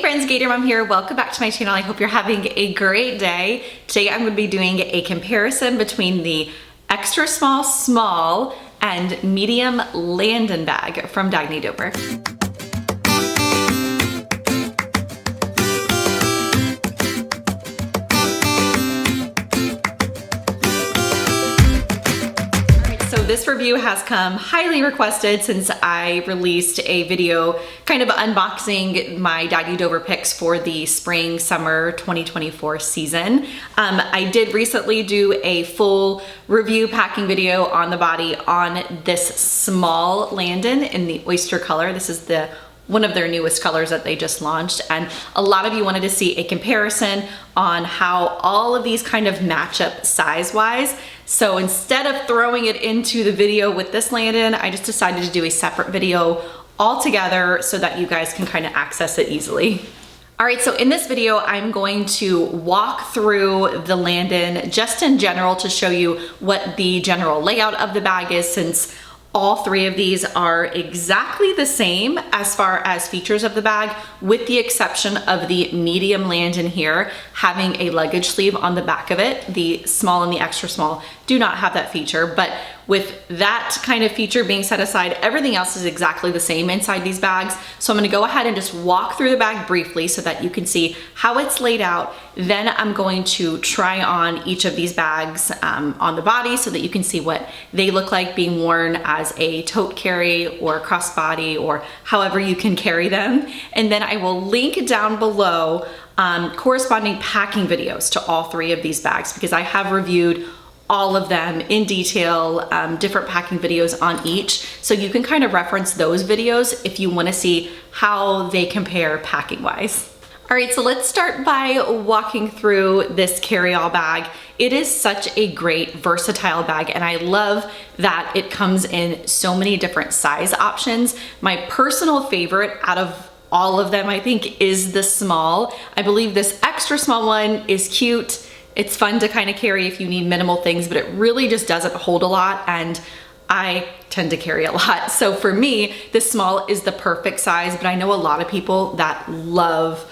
friends, Gator Mom here. Welcome back to my channel. I hope you're having a great day. Today I'm going to be doing a comparison between the extra small, small, and medium Landon bag from Dagne Dover. This review has come highly requested since I released a video kind of unboxing my Dagne Dover picks for the spring summer 2024 season. I did recently do a full review packing video on the body on this small Landon in the Oyster color. This is one of their newest colors that they just launched, and a lot of you wanted to see a comparison on how all of these kind of match up size-wise. So instead of throwing it into the video with this Landon, I just decided to do a separate video altogether so that you guys can kind of access it easily. All right, so in this video, I'm going to walk through the Landon just in general to show you what the general layout of the bag is, since all three of these are exactly the same as far as features of the bag, with the exception of the medium Landon here having a luggage sleeve on the back of it. The small and the extra small do not have that feature, but with that kind of feature being set aside, everything else is exactly the same inside these bags. So I'm gonna go ahead and just walk through the bag briefly so that you can see how it's laid out. Then I'm going to try on each of these bags on the body so that you can see what they look like being worn as a tote carry or crossbody or however you can carry them. And then I will link down below corresponding packing videos to all three of these bags, because I have reviewed all of them in detail, different packing videos on each. So you can kind of reference those videos if you want to see how they compare packing wise. All right, so let's start by walking through this carry-all bag. It is such a great versatile bag, and I love that it comes in so many different size options. My personal favorite out of all of them, I think, is the small. I believe this extra small one is cute. It's fun to kind of carry if you need minimal things, but it really just doesn't hold a lot, and I tend to carry a lot. So for me, this small is the perfect size, but I know a lot of people that love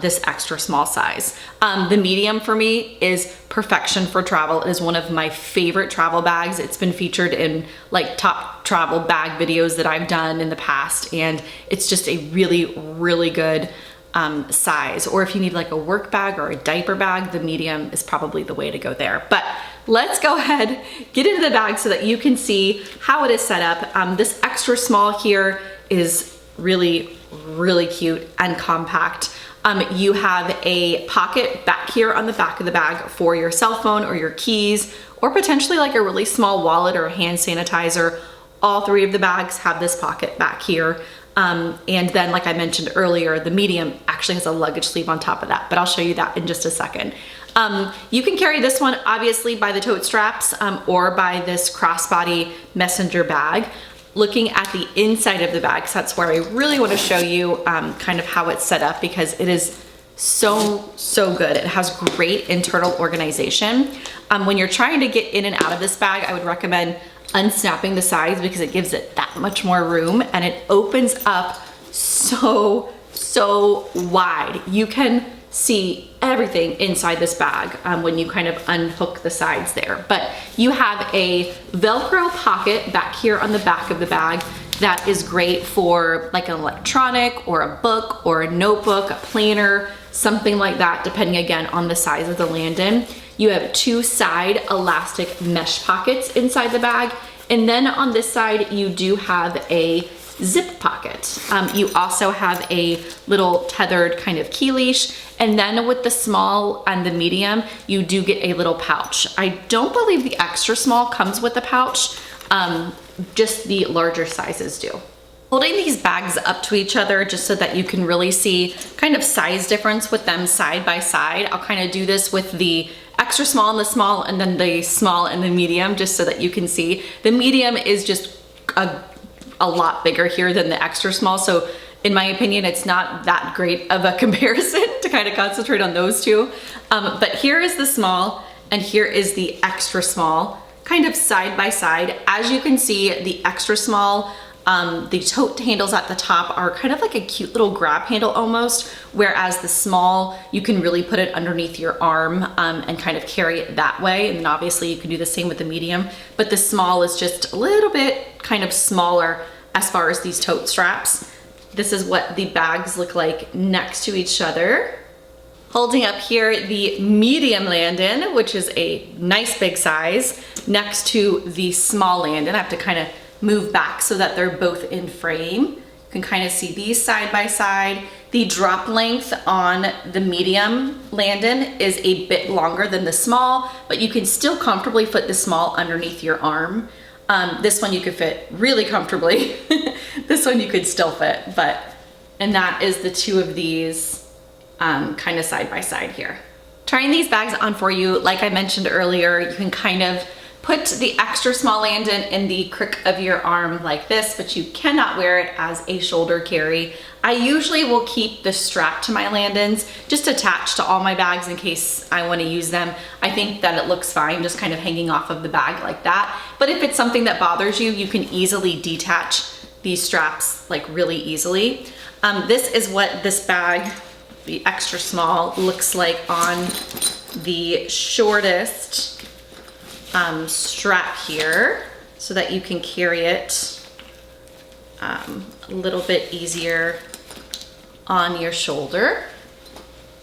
this extra small size. The medium for me is perfection for travel. It is one of my favorite travel bags. It's been featured in like top travel bag videos that I've done in the past, and it's just a really, really good size. Or if you need like a work bag or a diaper bag, the medium is probably the way to go there. But let's go ahead, get into the bag so that you can see how it is set up. This extra small here is really, really cute and compact. You have a pocket back here on the back of the bag for your cell phone or your keys, or potentially like a really small wallet or a hand sanitizer. All three of the bags have this pocket back here. And then, like I mentioned earlier, the medium actually has a luggage sleeve on top of that, but I'll show you that in just a second. You can carry this one obviously by the tote straps or by this crossbody messenger bag. Looking at the inside of the bag, so that's where I really want to show you kind of how it's set up, because it is so good. It has great internal organization. When you're trying to get in and out of this bag, I would recommend unsnapping the sides, because it gives it that much more room, and it opens up so wide. You can see everything inside this bag when you kind of unhook the sides there. But you have a Velcro pocket back here on the back of the bag that is great for like an electronic or a book or a notebook, a planner, something like that, depending again on the size of the Landon. You have two side elastic mesh pockets inside the bag. And then on this side, you do have a zip pocket. You also have a little tethered kind of key leash. And then with the small and the medium, you do get a little pouch. I don't believe the extra small comes with a pouch, just the larger sizes do. Holding these bags up to each other just so that you can really see kind of size difference with them side by side. I'll kind of do this with the extra small and the small, and then the small and the medium, just so that you can see. The medium is just a lot bigger here than the extra small. So in my opinion, it's not that great of a comparison to kind of concentrate on those two. But here is the small and here is the extra small, kind of side by side. As you can see, the extra small The tote handles at the top are kind of like a cute little grab handle almost, whereas the small, you can really put it underneath your arm and kind of carry it that way. And then obviously you can do the same with the medium, but the small is just a little bit kind of smaller as far as these tote straps. This is what the bags look like next to each other. Holding up here the medium Landon, which is a nice big size, next to the small Landon. I have to kind of move back so that they're both in frame. You can kind of see these side by side. The drop length on the medium Landon is a bit longer than the small, but you can still comfortably fit the small underneath your arm. This one you could fit really comfortably. This one you could still fit, and that is the two of these kind of side by side here. Trying these bags on for you, like I mentioned earlier, you can kind of put the extra small Landon in the crook of your arm like this, but you cannot wear it as a shoulder carry. I usually will keep the strap to my Landons just attached to all my bags in case I want to use them. I think that it looks fine just kind of hanging off of the bag like that. But if it's something that bothers you, you can easily detach these straps like really easily. This is what this bag, the extra small, looks like on the shortest strap here, so that you can carry it a little bit easier on your shoulder.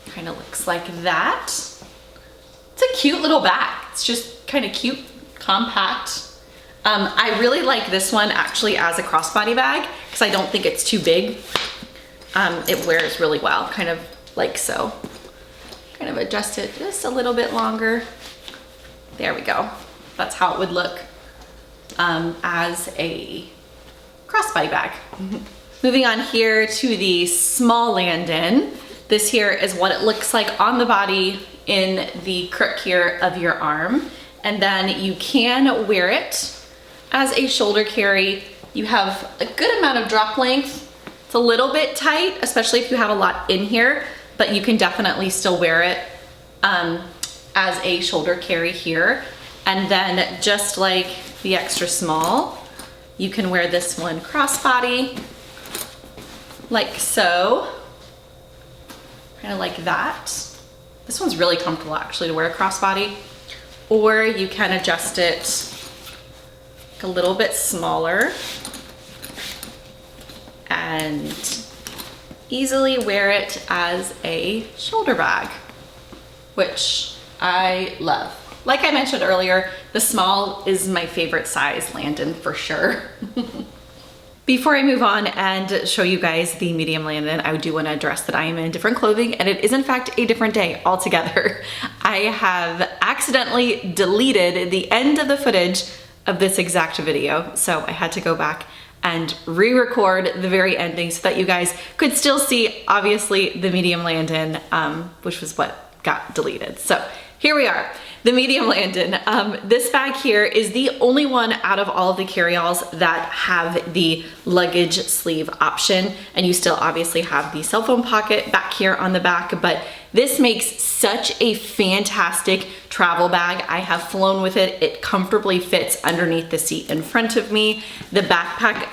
Kind of looks like that. It's a cute little bag. It's just kind of cute, compact. I really like this one actually as a crossbody bag because I don't think it's too big. It wears really well, kind of like so. Kind of adjust it just a little bit longer. There we go. That's how it would look as a crossbody bag. Moving on here to the small Landon. This here is what it looks like on the body in the crook here of your arm. And then you can wear it as a shoulder carry. You have a good amount of drop length. It's a little bit tight, especially if you have a lot in here, but you can definitely still wear it as a shoulder carry here. And then just like the extra small, you can wear this one crossbody like so, kind of like that. This one's really comfortable actually to wear a crossbody, or you can adjust it a little bit smaller and easily wear it as a shoulder bag, which I love. Like I mentioned earlier, the small is my favorite size Landon for sure. Before I move on and show you guys the medium Landon, I do want to address that I am in different clothing, and it is in fact a different day altogether. I have accidentally deleted the end of the footage of this exact video, so I had to go back and re-record the very ending so that you guys could still see obviously the medium Landon, which was what got deleted. So here we are, the medium Landon. This bag here is the only one out of all of the carry-alls that have the luggage sleeve option, and you still obviously have the cell phone pocket back here on the back, but this makes such a fantastic travel bag. I have flown with it. It comfortably fits underneath the seat in front of me. The bag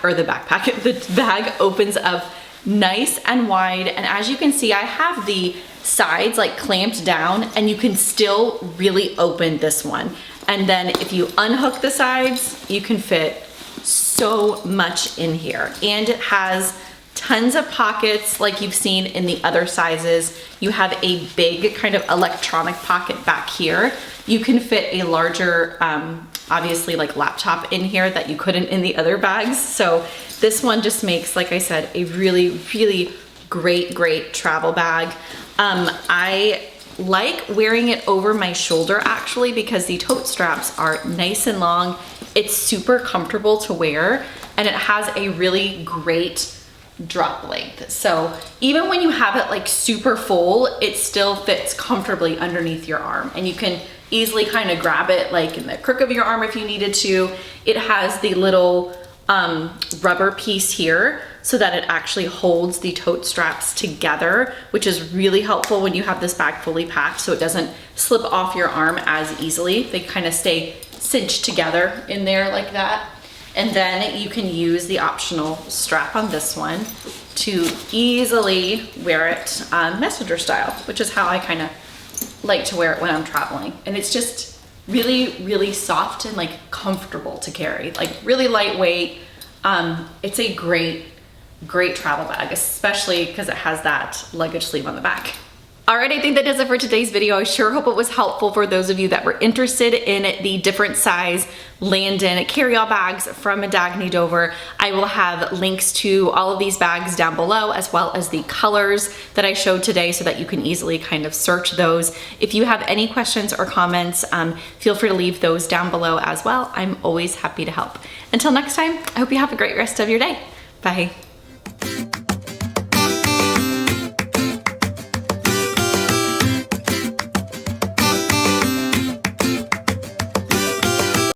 opens up nice and wide, and as you can see, I have the sides like clamped down, and you can still really open this one. And then if you unhook the sides, you can fit so much in here. And it has tons of pockets like you've seen in the other sizes. You have a big kind of electronic pocket back here. You can fit a larger, obviously like laptop in here that you couldn't in the other bags. So this one just makes, like I said, a really, really great travel bag. I like wearing it over my shoulder actually because the tote straps are nice and long. It's super comfortable to wear, and it has a really great drop length. So even when you have it like super full, it still fits comfortably underneath your arm, and you can easily kind of grab it like in the crook of your arm if you needed to. It has the little rubber piece here so that it actually holds the tote straps together, which is really helpful when you have this bag fully packed so it doesn't slip off your arm as easily. They kind of stay cinched together in there like that. And then you can use the optional strap on this one to easily wear it messenger style, which is how I kind of like to wear it when I'm traveling. And it's just really, really soft and like comfortable to carry, like really lightweight. It's a great travel bag, especially because it has that luggage sleeve on the back. All right, I think that does it for today's video. I sure hope it was helpful for those of you that were interested in the different size Landon carry-all bags from Dagne Dover. I will have links to all of these bags down below, as well as the colors that I showed today, so that you can easily kind of search those. If you have any questions or comments, feel free to leave those down below as well. I'm always happy to help. Until next time, I hope you have a great rest of your day. Bye.